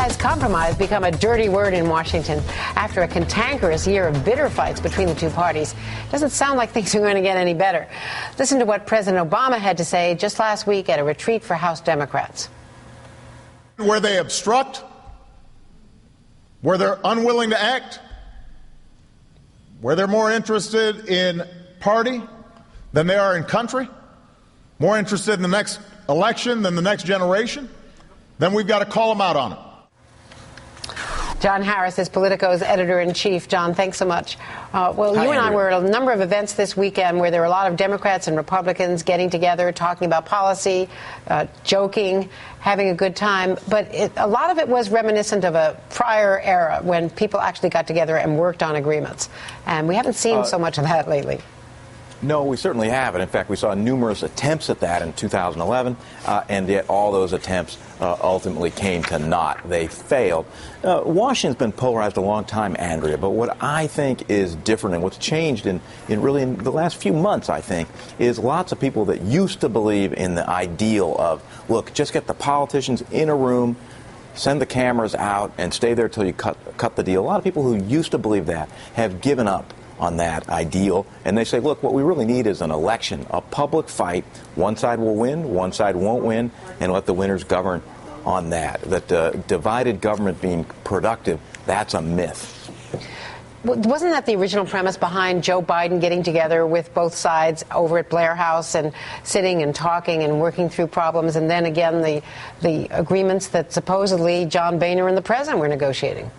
Has compromise become a dirty word in Washington after a cantankerous year of bitter fights between the two parties? Doesn't sound like things are going to get any better. Listen to what President Obama had to say just last week at a retreat for House Democrats. Where they obstruct, where they're unwilling to act, where they're more interested in party than they are in country, more interested in the next election than the next generation, then we've got to call them out on it. John Harris is Politico's editor-in-chief. John, thanks so much. Hi, you and I Andrea. were at a number of events this weekend where there were a lot of Democrats and Republicans getting together, talking about policy, joking, having a good time. But a lot of it was reminiscent of a prior era when people actually got together and worked on agreements. And we haven't seen so much of that lately. No, we certainly haven't. In fact, we saw numerous attempts at that in 2011, and yet all those attempts ultimately came to naught. They failed. Washington's been polarized a long time, Andrea, but what I think is different and what's changed in the last few months, I think, is lots of people that used to believe in the ideal of, look, just get the politicians in a room, send the cameras out, and stay there till you cut the deal. A lot of people who used to believe that have given up on that ideal, and they say, look, what we really need is an election, a public fight. One side will win, one side won't win, and let the winners govern on that. That divided government being productive, that's a myth. Wasn't that the original premise behind Joe Biden getting together with both sides over at Blair House and sitting and talking and working through problems, and then again the agreements that supposedly John Boehner and the president were negotiating?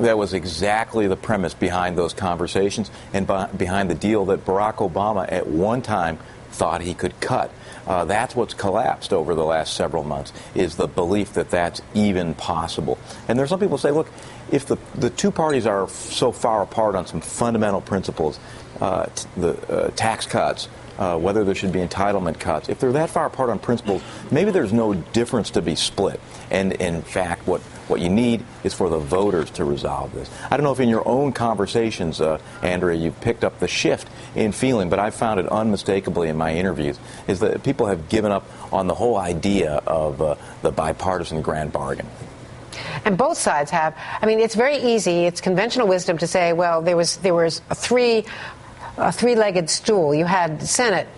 That was exactly the premise behind those conversations and behind the deal that Barack Obama at one time thought he could cut. That's what's collapsed over the last several months, is the belief that that's even possible. And there's some people who say, look, if the two parties are so far apart on some fundamental principles, the tax cuts, whether there should be entitlement cuts, if they're that far apart on principles, maybe there's no difference to be split. And in fact, what you need is for the voters to resolve this. I don't know if in your own conversations, Andrea, you've picked up the shift in feeling, but I've found it unmistakably in my interviews, is that people have given up on the whole idea of the bipartisan grand bargain. And both sides have. I mean, it's very easy. It's conventional wisdom to say, well, there was a three-legged stool. You had Senate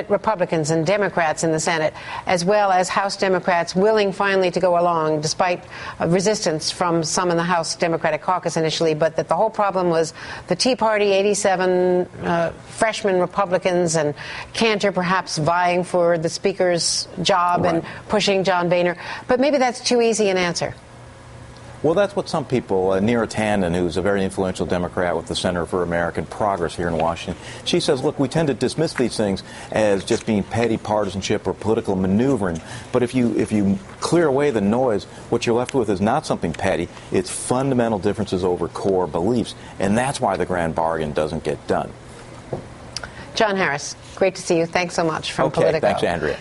Republicans and Democrats in the Senate, as well as House Democrats willing finally to go along, despite resistance from some in the House Democratic caucus initially, but that the whole problem was the Tea Party, 87 freshman Republicans, and Cantor perhaps vying for the Speaker's job and pushing John Boehner. But maybe that's too easy an answer. Well, that's what some people, Neera Tanden, who's a very influential Democrat with the Center for American Progress here in Washington, she says, look, we tend to dismiss these things as just being petty partisanship or political maneuvering. But if you clear away the noise, what you're left with is not something petty. It's fundamental differences over core beliefs. And that's why the grand bargain doesn't get done. John Harris, great to see you. Thanks so much from Politico. Thanks, Andrea.